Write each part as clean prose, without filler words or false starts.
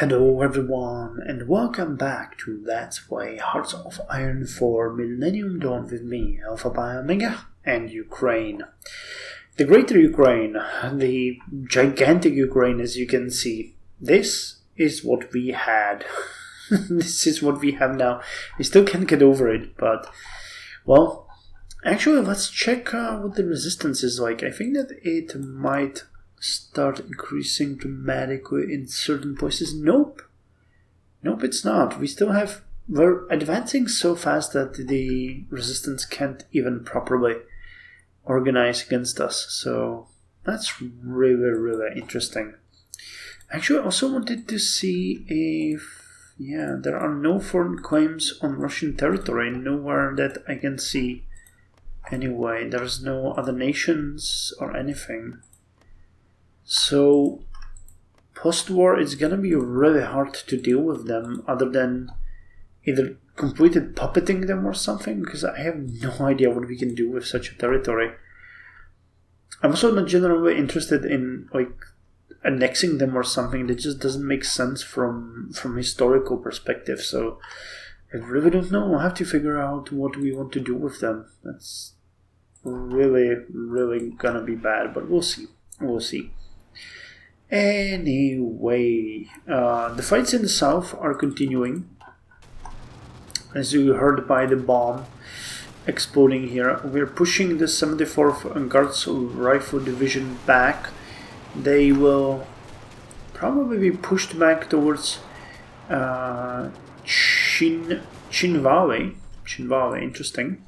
Hello everyone and welcome back to Let's Play Hearts of Iron for Millennium Dawn with me, Alpha by Omega, and Ukraine. The greater Ukraine, the gigantic Ukraine as you can see. This is what we had. This is what we have now. I still can't get over it, but, well, actually let's check what the resistance is like. I think that it might start increasing dramatically in certain places. Nope, it's not. We're advancing so fast that the resistance can't even properly organize against us. So that's really interesting. Actually, I also wanted to see if, there are no foreign claims on Russian territory. Nowhere that I can see. Anyway, there's no other nations or anything. So, post-war, it's gonna be really hard to deal with them, other than either completed puppeting them or something, because I have no idea what we can do with such a territory. I'm also not generally interested in, annexing them or something. That just doesn't make sense from historical perspective, so I really don't know. I'll have to figure out what we want to do with them. That's really gonna be bad, but we'll see. Anyway, the fights in the south are continuing, as you heard by the bomb exploding here. We're pushing the 74th Guards Rifle Division back. They will probably be pushed back towards Chin Valley. Interesting.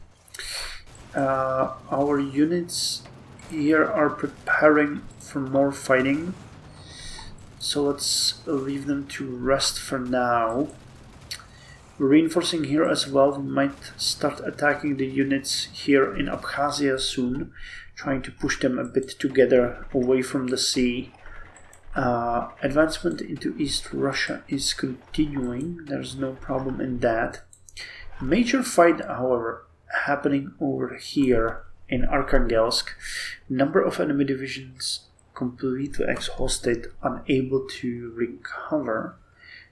Our units here are preparing for more fighting, so let's leave them to rest for now. We're reinforcing here as well. We might start attacking the units here in Abkhazia soon, trying to push them a bit together away from the sea. Advancement into East Russia is continuing. There's no problem in that. Major fight, however, happening over here in Arkhangelsk. Number of enemy divisions completely exhausted, unable to recover,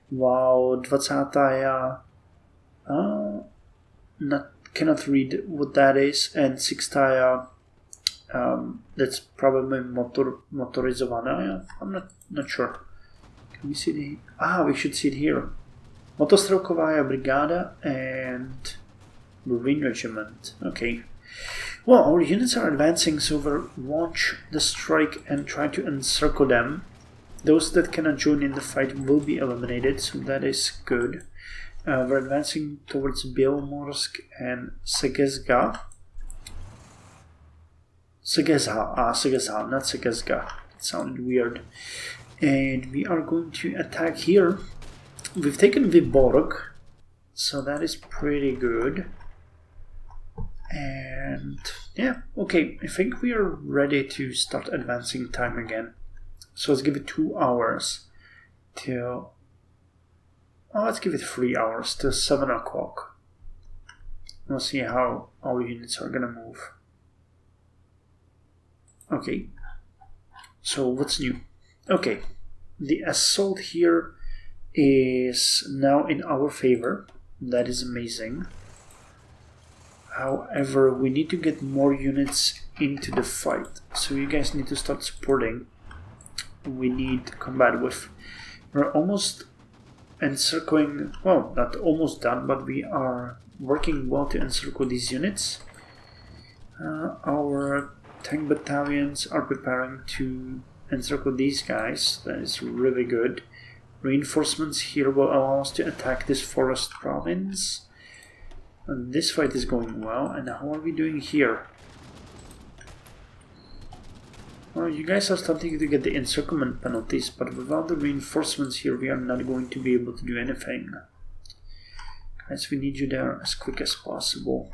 while 20th cannot read what that is, and 6th that's probably motorizovana. I'm not sure. Can we see we should see it here. Motostrelkovaya Brigada and Marine Regiment. Okay. Well, our units are advancing, so we'll launch the strike and try to encircle them. Those that cannot join in the fight will be eliminated, so that is good. We're advancing towards Belomorsk and Segezha. Segezha, not Segezha. It sounded weird. And we are going to attack here. We've taken Vyborg, so that is pretty good. And okay, I think we are ready to start advancing time again. So let's give it 2 hours till... let's give it 3 hours till 7 o'clock. We'll see how our units are gonna move. Okay, so what's new? Okay, the assault here is now in our favor. That is amazing. However, we need to get more units into the fight, so you guys need to start supporting. We need combat with. We're almost encircling, well, not almost done, but we are working well to encircle these units. Our tank battalions are preparing to encircle these guys. That is really good. Reinforcements here will allow us to attack this forest province. And this fight is going well, and how are we doing here? Well, you guys are starting to get the encirclement penalties, but without the reinforcements here, we are not going to be able to do anything. Guys, we need you there as quick as possible.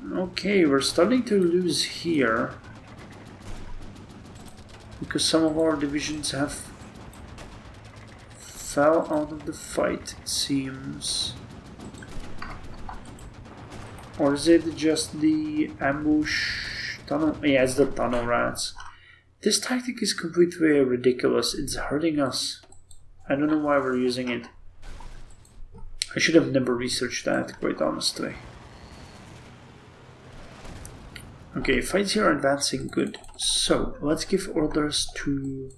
Okay, we're starting to lose here, because some of our divisions have fell out of the fight, it seems. Or is it just the ambush tunnel? Yeah, it's the tunnel rats. This tactic is completely ridiculous. It's hurting us. I don't know why we're using it. I should have never researched that, quite honestly. Okay, fights here are advancing good. So, let's give orders to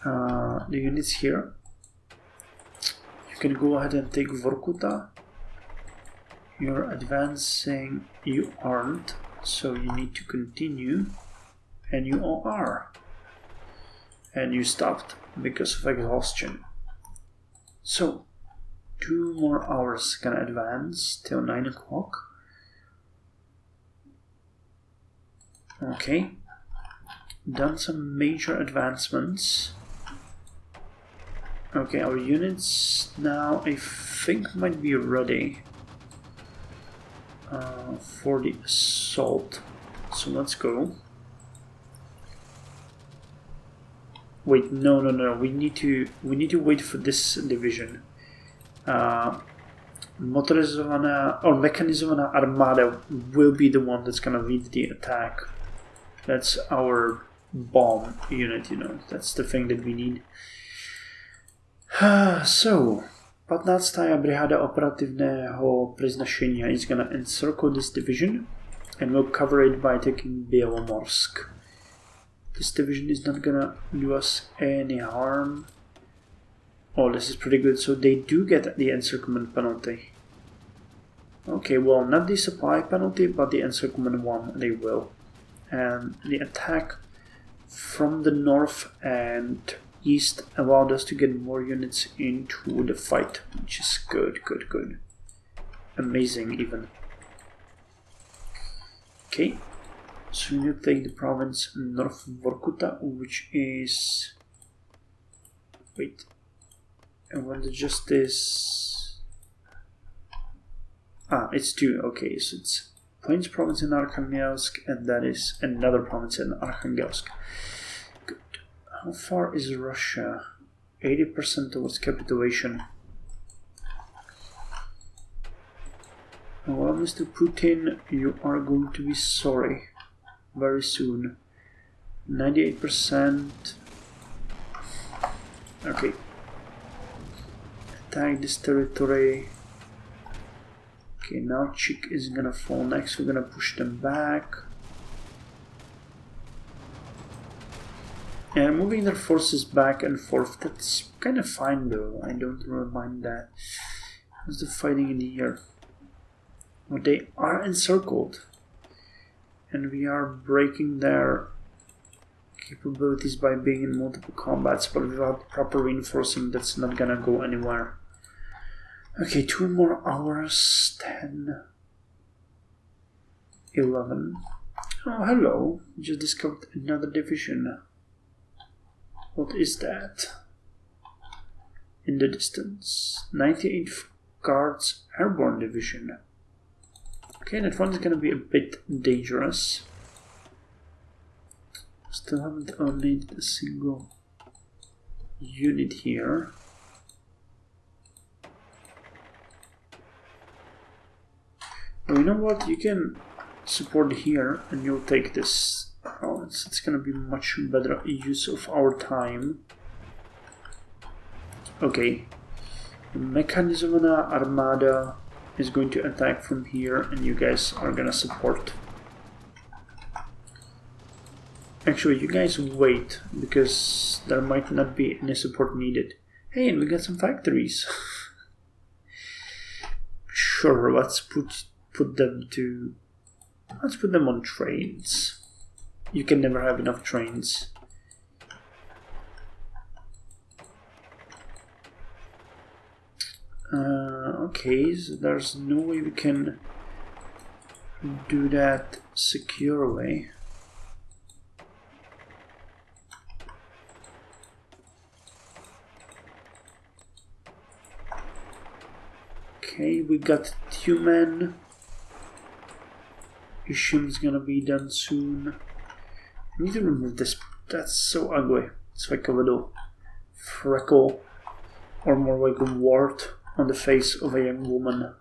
the units here. You can go ahead and take Vorkuta. You're advancing, you aren't, so you need to continue. And you all are. And you stopped because of exhaustion. So, 2 more hours can advance till 9 o'clock. Okay. Done some major advancements. Okay, our units now I think might be ready for the assault. So let's go. Wait, no. We need to wait for this division. Motorizovaná or mechanizovaná armada will be the one that's gonna lead the attack. That's our bomb unit, you know. That's the thing that we need. So, 15. brigáda operativného priznašenia is gonna encircle this division, and we'll cover it by taking Bielomorsk. This division is not gonna do us any harm. Oh, this is pretty good. So they do get the encirclement penalty. Okay, well, not the supply penalty, but the encirclement one, they will. And the attack from the north and east allowed us to get more units into the fight, which is good. Amazing, even. Okay. So you take the province North Vorkuta, which is... Wait. And when the justice... it's 2. Okay, so it's Plains province in Arkhangelsk, and that is another province in Arkhangelsk. Good. How far is Russia? 80% towards capitulation. Well, Mr. Putin, you are going to be sorry. Very soon. 98%. Okay. Attack this territory. Okay, now Chik is gonna fall next. We're gonna push them back. And moving their forces back and forth, that's kind of fine though. I don't really mind that. How's the fighting in the air? Well, they are encircled. And we are breaking their capabilities by being in multiple combats, but without proper reinforcing, that's not gonna go anywhere. Okay, 2 more hours, 10, 11. Oh, hello, just discovered another division. What is that? In the distance, 98th Guards Airborne Division. Okay, that one is gonna be a bit dangerous. Still haven't eliminated a single unit here. Oh, you know what? You can support here and you'll take this. Oh, it's gonna be much better use of our time. Okay. The Mechanizovaná Armada is going to attack from here and you guys are gonna support. Actually, you guys wait, because there might not be any support needed. Hey, and we got some factories. Sure, let's put them on trains. You can never have enough trains. Okay, so there's no way we can do that securely. Okay, we got Tumen. Ishim's gonna be done soon. I need to remove this. That's so ugly. It's like a little freckle, or more like a wart on the face of a young woman.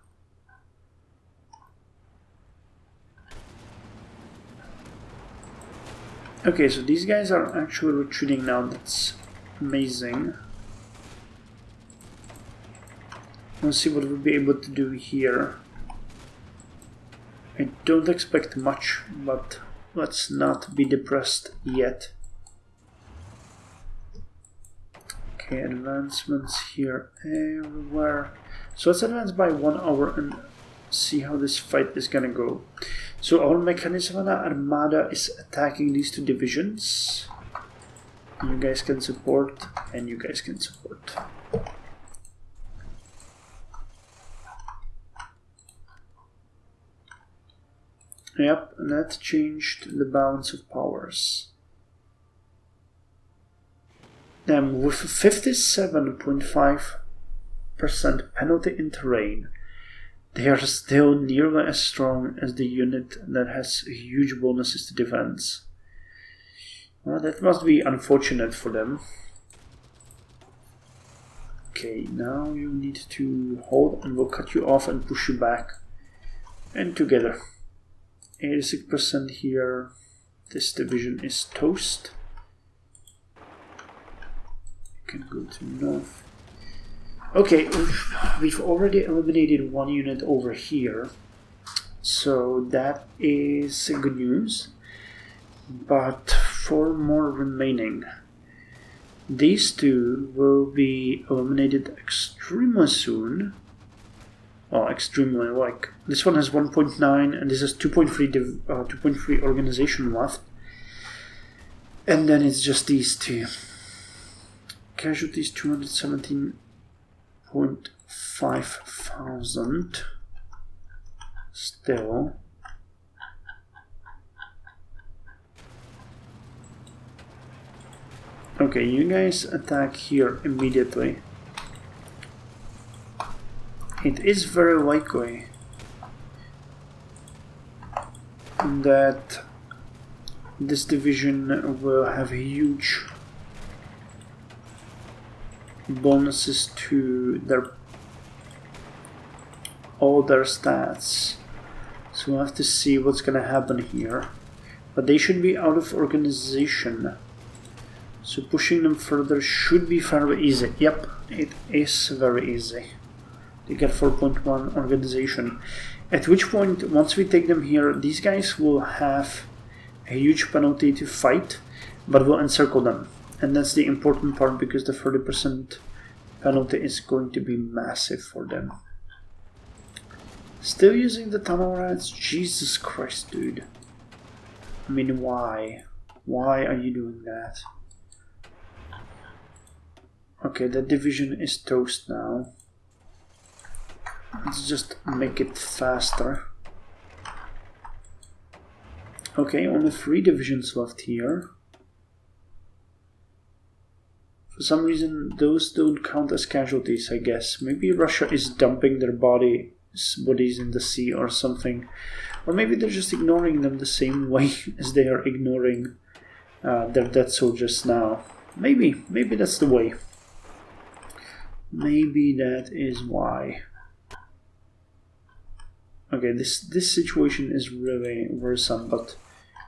Okay, so these guys are actually retreating now. That's amazing. Let's see what we'll be able to do here. I don't expect much, but let's not be depressed yet. Okay, advancements here everywhere. So let's advance by 1 hour and see how this fight is gonna go. So our Mechanismana Armada is attacking these 2 divisions. You guys can support, and you guys can support. Yep, and that changed the balance of powers. With 57.5% penalty in terrain, they are still nearly as strong as the unit that has huge bonuses to defense. Well, that must be unfortunate for them. Okay, now you need to hold and we'll cut you off and push you back. And together. 86% here. This division is toast. You can go to north. Okay, we've already eliminated 1 unit over here. So that is good news. But 4 more remaining. These 2 will be eliminated extremely soon. Well, extremely, like, this one has 1.9 and this is 2.3 organization left. And then it's just these 2. Casualties 217.5 thousand. Still. Okay, you guys attack here immediately. It is very likely that this division will have huge bonuses to all their stats. So we'll have to see what's gonna happen here. But they should be out of organization. So pushing them further should be fairly easy. Yep, it is very easy. They get 4.1 organization. At which point, once we take them here, these guys will have a huge penalty to fight, but we'll encircle them. And that's the important part because the 30% penalty is going to be massive for them. Still using the tunnel rats? Jesus Christ, dude. I mean, why? Why are you doing that? Okay, that division is toast now. Let's just make it faster. Okay, only 3 divisions left here. For some reason, those don't count as casualties, I guess. Maybe Russia is dumping their bodies in the sea or something. Or maybe they're just ignoring them the same way as they are ignoring their dead soldiers now. Maybe that's the way. Maybe that is why. Okay, this situation is really worrisome, but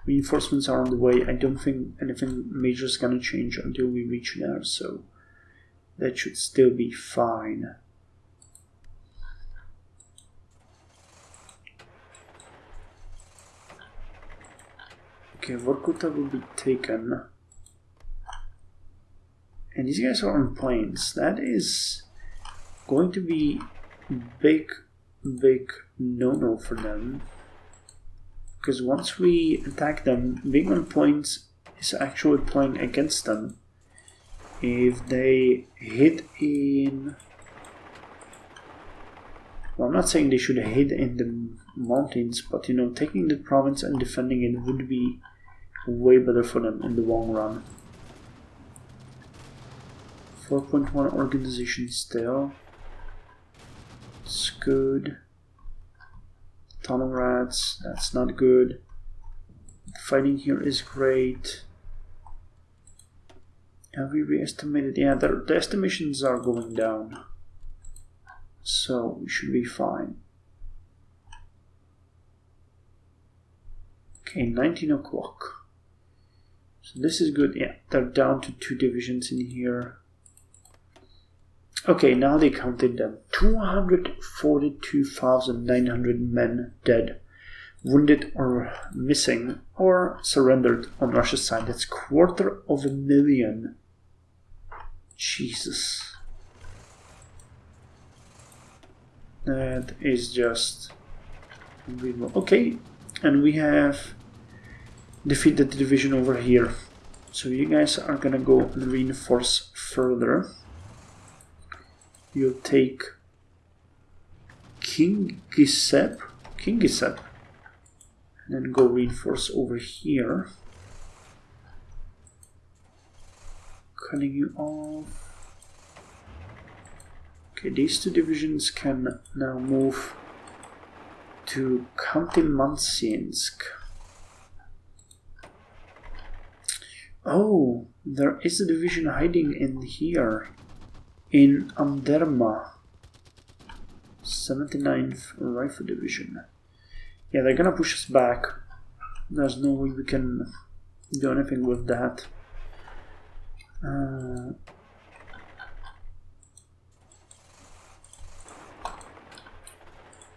reinforcements are on the way. I don't think anything major is gonna change until we reach there, so that should still be fine. Okay, Vorkuta will be taken. And these guys are on planes. That is going to be big no-no for them. Because once we attack them, being on planes is actually playing against them. If they hit in... Well, I'm not saying they should hit in the mountains, but you know, taking the province and defending it would be way better for them in the long run. 4.1 organization still. It's good. Tunnel rats, that's not good. Fighting here is great. Have we re-estimated? Yeah, the estimations are going down. So we should be fine. Okay, 19 o'clock. So this is good. Yeah, they're down to 2 divisions in here. Okay, now they counted them. 242,900 men dead, wounded or missing, or surrendered on Russia's side. That's 250,000. Jesus. That is just unbelievable. Okay, and we have defeated the division over here. So you guys are gonna go and reinforce further. You'll take Kingisep, and then go reinforce over here. Cutting you off. Okay, these 2 divisions can now move to Khanty-Mansiinsk. Oh, there is a division hiding in here. In Anderma, 79th Rifle Division. Yeah, they're gonna push us back. There's no way we can do anything with that.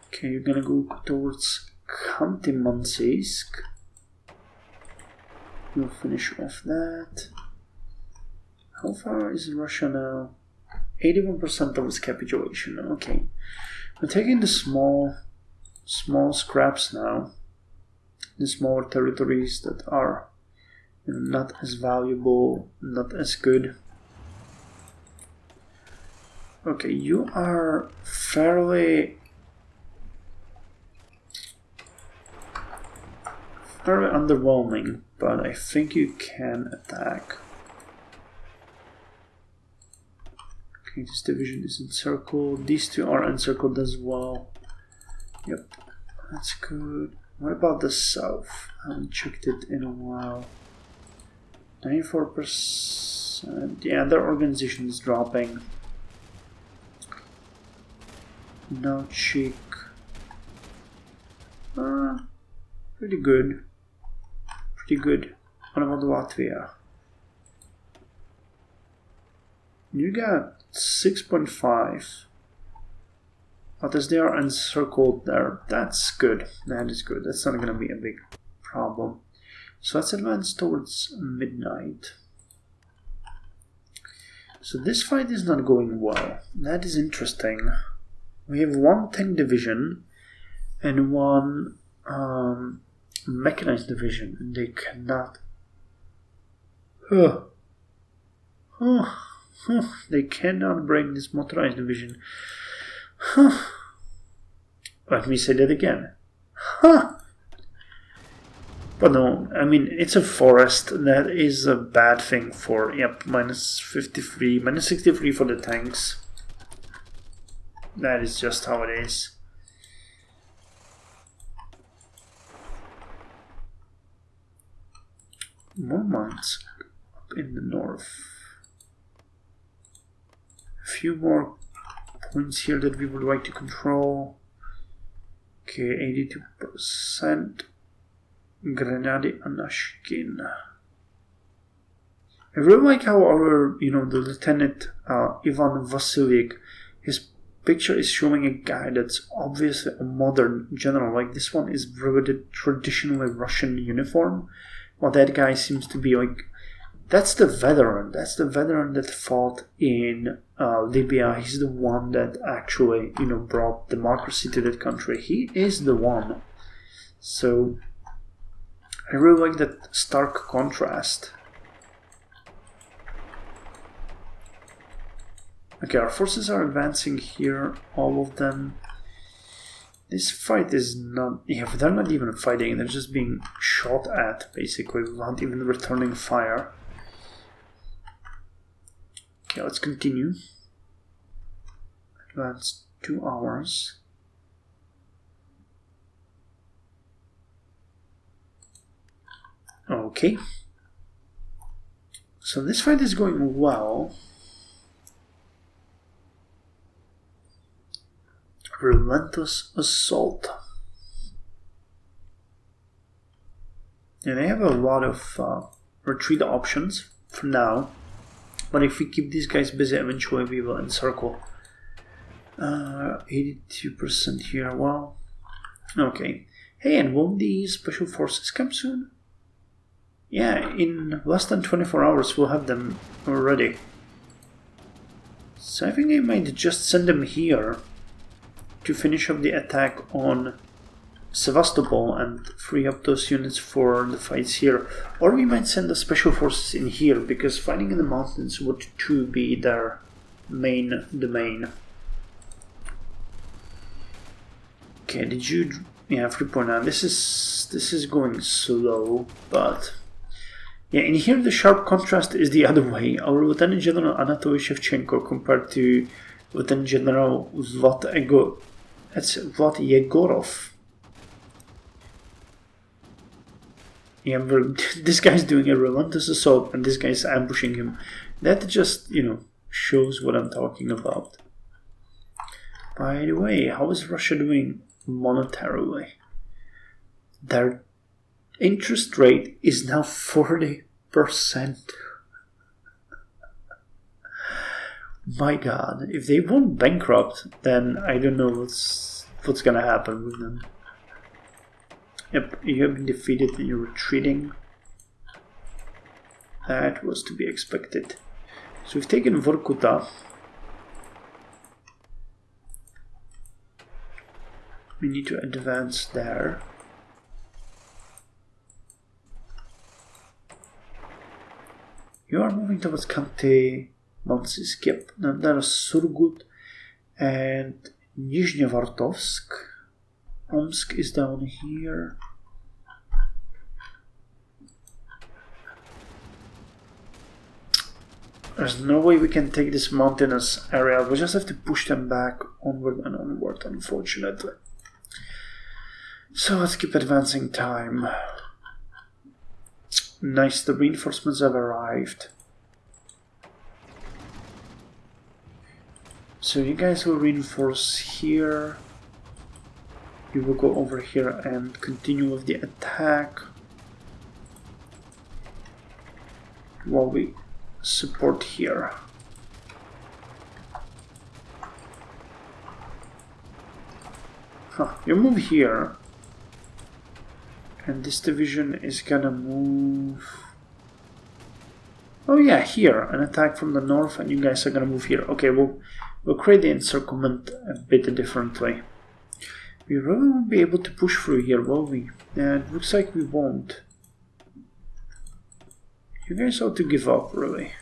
Okay, you're gonna go towards Khanty-Mansiinsk. We'll finish off that. How far is Russia now? 81% of its capitulation. Okay, we're taking the small scraps now, the smaller territories that are not as valuable, not as good. Okay, you are fairly underwhelming, but I think you can attack. Okay, this division is encircled. These 2 are encircled as well. Yep, that's good. What about the south? I haven't checked it in a while. 94%. Yeah, their organization is dropping. No cheek. Pretty good. Pretty good. What about Latvia? You got 6.5. But as they are encircled there, that's good. That is good. That's not going to be a big problem. So let's advance towards midnight. So this fight is not going well. That is interesting. We have 1 tank division and 1 mechanized division, and they cannot. They cannot break this motorized division. Let me say that again. But no, I mean, it's a forest. That is a bad thing for, yep, minus 53, minus 63 for the tanks. That is just how it is. More mines up in the north. A few more points here that we would like to control. Okay, 82%. Grenady Anashkin. I really like how our, the Lieutenant Ivan Vasilyk, his picture is showing a guy that's obviously a modern general. Like, this one is really the traditionally Russian uniform. Well, that guy seems to be like, that's the veteran. That's the veteran that fought in Libya. He's the one that actually, brought democracy to that country. He is the one. So I really like that stark contrast. Okay, our forces are advancing here, all of them. This fight is not... Yeah, they're not even fighting, they're just being shot at, basically, without even returning fire. Okay, let's continue. Advance 2 hours. Okay. So this fight is going well. Relentless assault. Yeah, they have a lot of retreat options for now. But if we keep these guys busy, eventually we will encircle. 82% here. Well, okay. Hey, and won't the special forces come soon? Yeah, in less than 24 hours we'll have them already. So I think I might just send them here to finish up the attack on Sevastopol and free up those units for the fights here. Or we might send the special forces in here, because fighting in the mountains would too be their main domain. Okay, did you... Yeah, 3.9. This is going slow, but... Yeah, in here the sharp contrast is the other way. Our Lieutenant General Anatoly Shevchenko compared to Lieutenant General Vlad Yegorov. Yeah, this guy's doing a relentless assault and this guy's ambushing him. That just, shows what I'm talking about. By the way, how is Russia doing monetarily? Their interest rate is now 40%. My God, if they won't bankrupt, then I don't know what's gonna happen with them. Yep, you have been defeated and you're retreating. That was to be expected. So we've taken Vorkuta. We need to advance there. You are moving towards Kante, Maltsisk, yep. Now there is Surgut and Nizhnevartovsk. Omsk is down here. There's no way we can take this mountainous area. We just have to push them back onward and onward, unfortunately. So let's keep advancing time. Nice, the reinforcements have arrived. So you guys will reinforce here. You will go over here and continue with the attack while we support here. You move here, and this division is gonna move. Oh yeah, here, an attack from the north, and you guys are gonna move here. Okay, we'll create the encirclement a bit differently. We really won't be able to push through here, will we? Yeah, it looks like we won't. You guys ought to give up, really.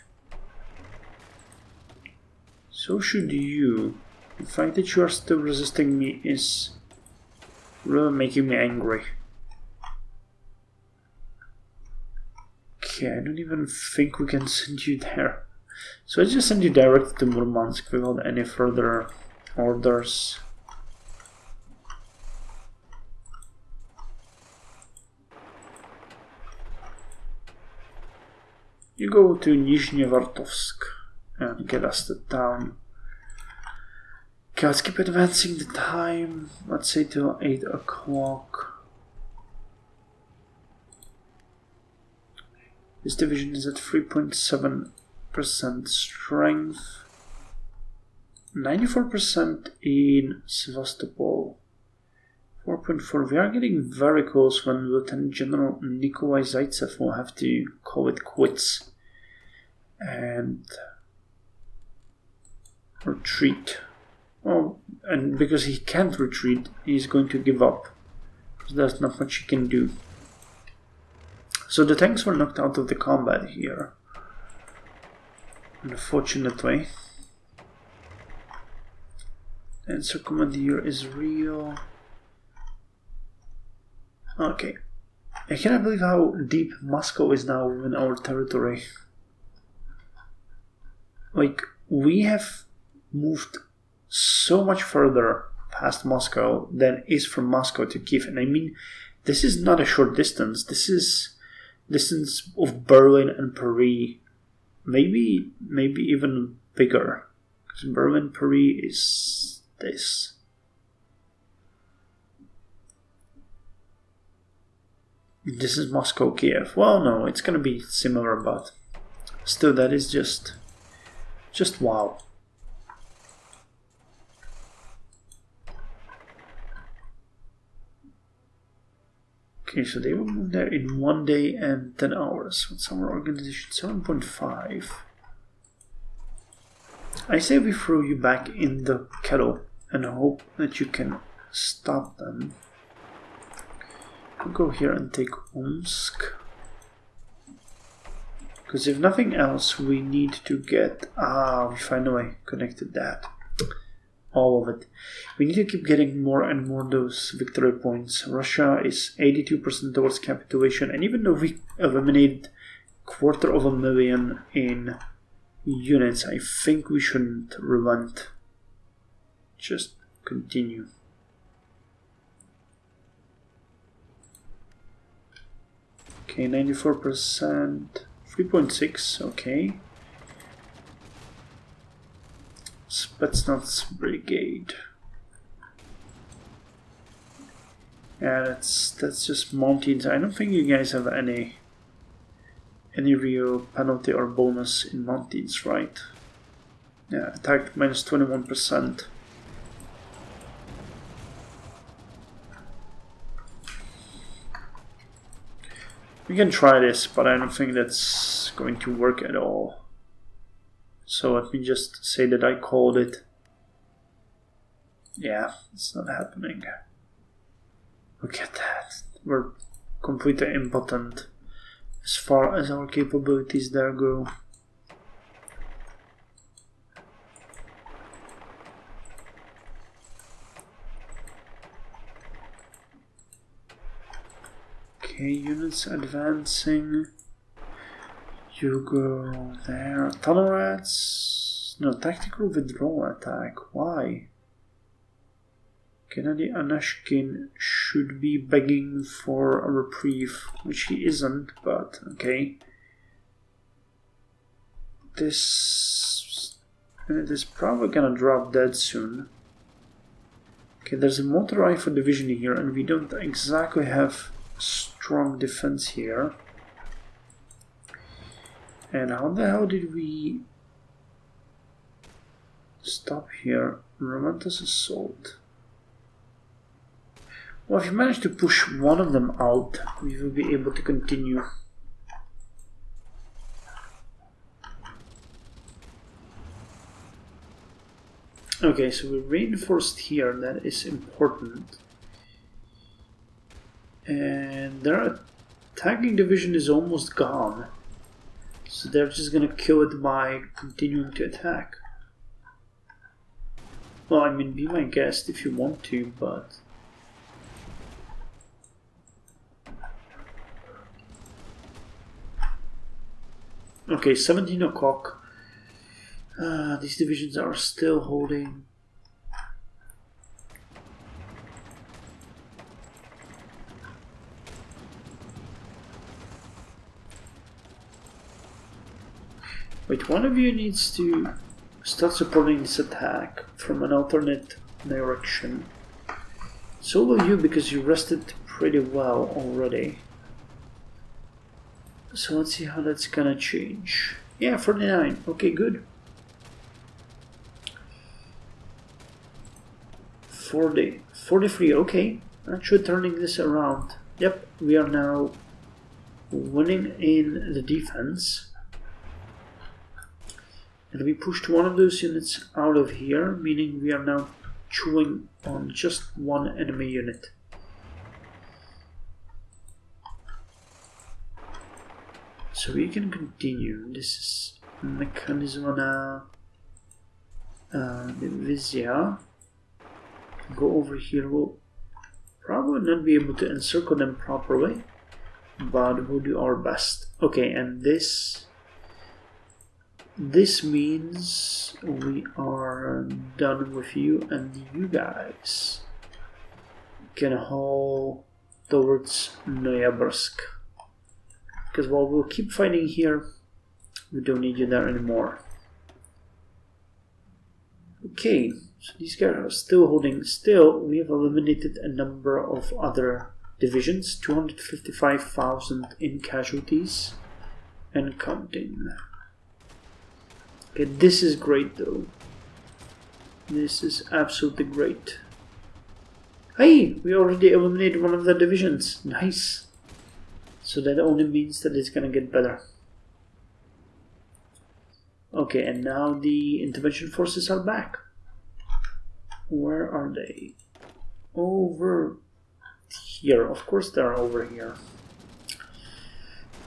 So should you. The fact that you are still resisting me is really making me angry. Okay, I don't even think we can send you there. So I just send you direct to Murmansk without any further orders. You go to Nizhnevartovsk and get us the town. Okay, let's keep advancing the time. Let's say till 8 o'clock. This division is at 3.7% strength. 94% in Sevastopol. 4.4. We are getting very close when Lieutenant General Nikolai Zaitsev will have to call it quits and retreat. Oh, and because he can't retreat, he's going to give up. There's not much he can do. So the tanks were knocked out of the combat here. Unfortunately. And Encirclement here is real. Okay. I cannot believe how deep Moscow is now in our territory. Like, we have moved so much further past Moscow than is from Moscow to Kiev. And I mean, this is not a short distance. This is distance of Berlin and Paris. Maybe even bigger. Because Berlin, Paris is this. This is Moscow, Kiev. Well, no, it's gonna be similar, but still, that is just wow. Okay, so they will move there in 1 day and 10 hours. What's our organization? 7.5. I say we throw you back in the kettle and hope that you can stop them. I'll go here and take Omsk. Because if nothing else, we need to get... we finally connected that. All of it. We need to keep getting more and more those victory points. Russia is 82% towards capitulation, and even though we eliminated 250,000 in units, I think we shouldn't relent. Just continue. Okay, 94%, 3.6, okay. Spetsnaz Brigade. Yeah, that's just mountains. I don't think you guys have any real penalty or bonus in mountains, right? Yeah, attack minus 21%. We can try this, but I don't think that's going to work at all. So let me just say that I called it. Yeah, it's not happening. Look at that. We're completely impotent as far as our capabilities there go. Okay, units advancing. You go there. Tunnel rats. No, tactical withdrawal attack. Why? Gennady Anashkin should be begging for a reprieve, which he isn't, but okay. This is probably gonna drop dead soon. Okay, there's a motor rifle division here, and we don't exactly have strong defense here. And how the hell did we stop here? Romantic assault. Well, if you manage to push one of them out, we will be able to continue. Okay, so we're reinforced here, that is important. And their attacking division is almost gone. So they're just gonna kill it by continuing to attack. Well, I mean, be my guest if you want to, but... Okay, 17 o'clock. These divisions are still holding. Wait, one of you needs to start supporting this attack from an alternate direction. So will you, because you rested pretty well already. So let's see how that's gonna change. Yeah, 49. Okay, good. 40. 43. Okay. Actually turning this around. Yep, we are now winning in the defense. And we pushed one of those units out of here, meaning we are now chewing on just one enemy unit. So we can continue. This is Mechanizmana Divizia. Go over here. We'll probably not be able to encircle them properly, but we'll do our best. Okay, and this means we are done with you, and you guys can haul towards Noyabrsk. Because while we'll keep fighting here, we don't need you there anymore. Okay, so these guys are still holding. Still, we have eliminated a number of other divisions, 255,000 in casualties, and counting. Okay, this is great though. This is absolutely great. Hey, we already eliminated one of the divisions. Nice. So that only means that it's gonna get better. Okay, and now the intervention forces are back. Where are they? Over here. Of course they're over here.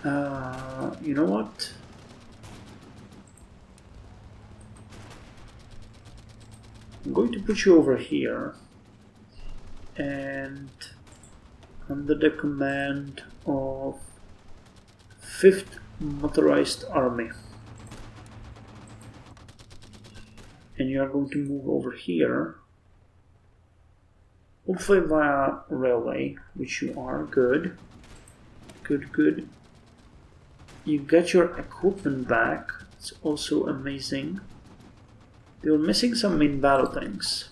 You know what? I'm going to put you over here. And under the command of 5th Motorized Army. And you are going to move over here. Hopefully via railway, which you are. Good. Good, good. You got your equipment back. It's also amazing. They were missing some main battle tanks.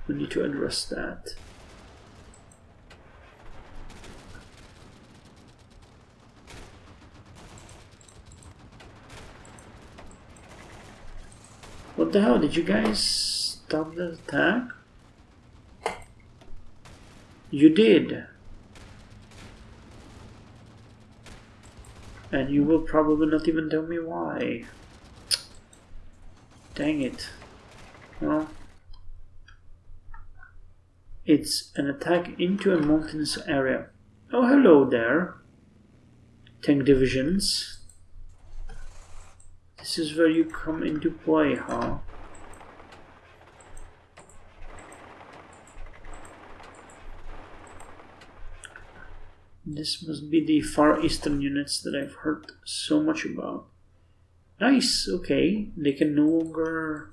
We need to address that. What the hell? Did you guys stop the attack? You did. And you will probably not even tell me why. Dang it. Well, it's an attack into a mountainous area. Oh, hello there. Tank divisions. This is where you come into play, huh? This must be the Far Eastern units that I've heard so much about. Nice, okay. They can no longer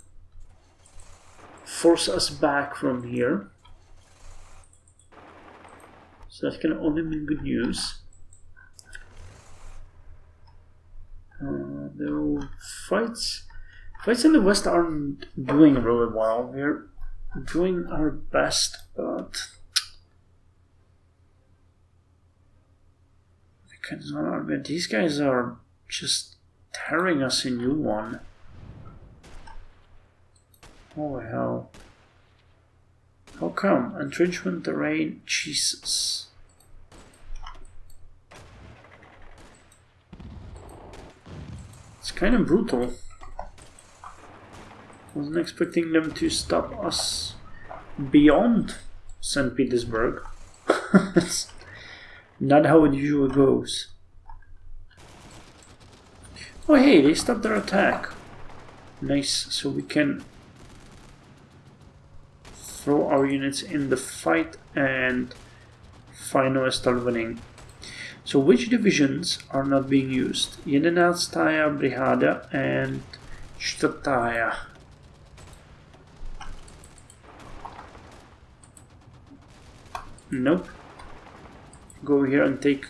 force us back from here. So that can only mean good news. The fights in the West aren't doing really well. We're doing our best, but these guys are just tearing us a new one. Oh hell. How come? Entrenchment terrain? Jesus. It's kind of brutal. Wasn't expecting them to stop us beyond St. Petersburg. That's not how it usually goes. Oh hey, they stopped their attack. Nice, so we can throw our units in the fight and finally start winning. So which divisions are not being used? 11. Brigada and 4. Nope. Go here and take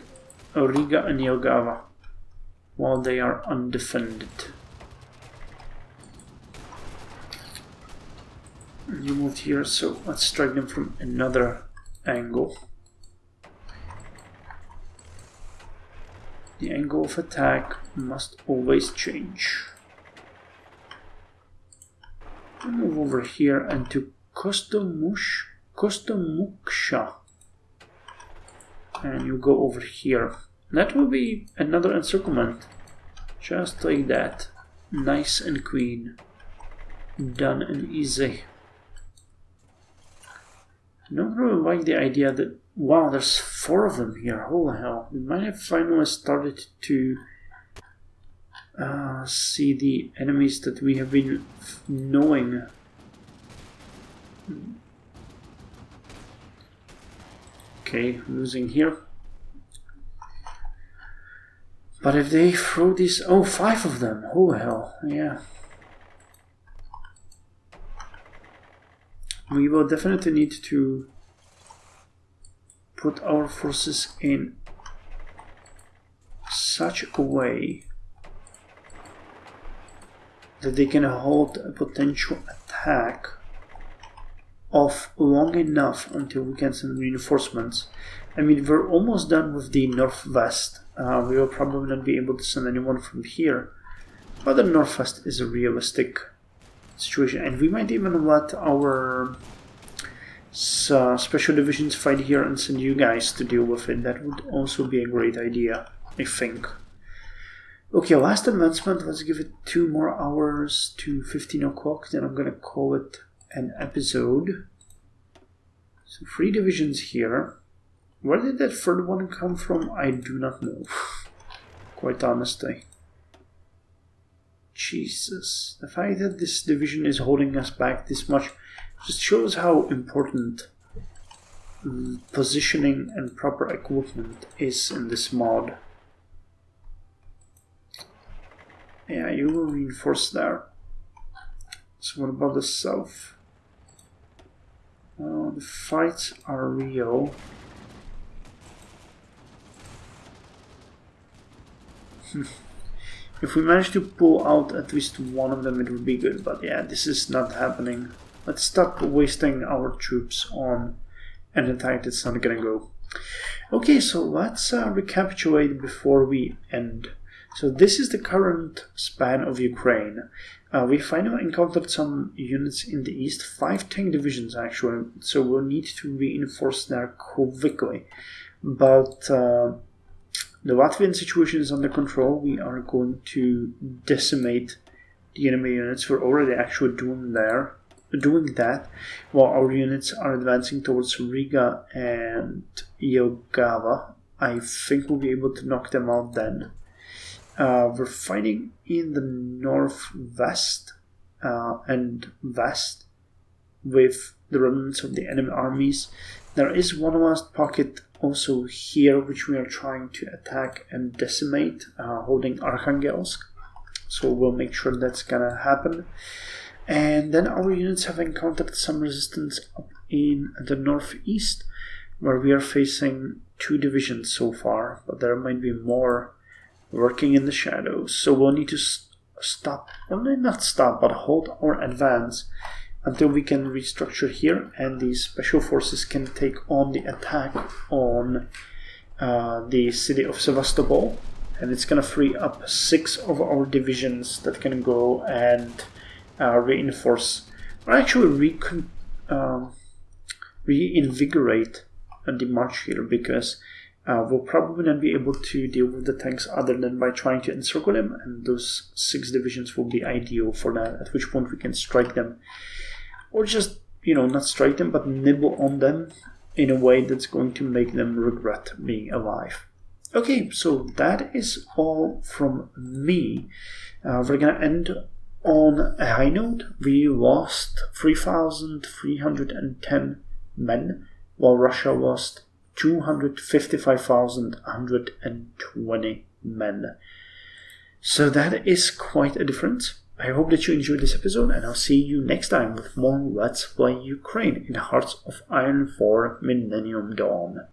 Riga and Jelgava while they are undefended. You moved here, so let's strike them from another angle. The angle of attack must always change. I'll move over here and to Kostomuksha. And you go over here. That will be another encirclement. Just like that. Nice and clean. Done and easy. I don't really like the idea that, wow, there's 4 of them here. Holy hell. We might have finally started to see the enemies that we have been knowing. Okay, losing here. But if they throw these... Oh, 5 of them. Holy hell. Yeah. We will definitely need to put our forces in such a way that they can hold a potential attack off long enough until we can send reinforcements. I mean, we're almost done with the northwest. We will probably not be able to send anyone from here, but the northwest is a realistic situation, and we might even let our special divisions fight here and send you guys to deal with it. That would also be a great idea, I think. Okay, last advancement. Let's give it 2 more hours to 15 o'clock, then I'm gonna call it an episode. So 3 divisions here. Where did that third one come from? I do not know, quite honestly. Jesus, the fact that this division is holding us back this much just shows how important positioning and proper equipment is in this mod. Yeah, you will reinforce there. So what about the south? The fights are real. If we manage to pull out at least one of them, it would be good. But yeah, this is not happening. Let's stop wasting our troops on an attack that's not gonna go. Okay, so let's recapitulate before we end. So this is the current span of Ukraine. We finally encountered some units in the east, 5 tank divisions actually, so we'll need to reinforce there quickly. But the Latvian situation is under control. We are going to decimate the enemy units. We're already actually doing that, while our units are advancing towards Riga and Jelgava. I think we'll be able to knock them out then. We're fighting in the northwest and west with the remnants of the enemy armies. There is one last pocket also here which we are trying to attack and decimate, holding Arkhangelsk. So we'll make sure that's gonna happen. And then our units have encountered some resistance up in the northeast, where we are facing 2 divisions so far, but there might be more working in the shadows. So we'll need to stop, only not stop, but hold our advance until we can restructure here, and the special forces can take on the attack on the city of Sevastopol, and it's gonna free up 6 of our divisions that can go and reinforce, or actually reinvigorate the march here, because we'll probably not be able to deal with the tanks other than by trying to encircle them, and those 6 divisions will be ideal for that, at which point we can strike them. Or just, not strike them, but nibble on them in a way that's going to make them regret being alive. Okay, so that is all from me. We're gonna end on a high note. We lost 3,310 men, while Russia lost 255,120 men. So that is quite a difference. I hope that you enjoyed this episode, and I'll see you next time with more Let's Play Ukraine in Hearts of Iron for Millennium Dawn.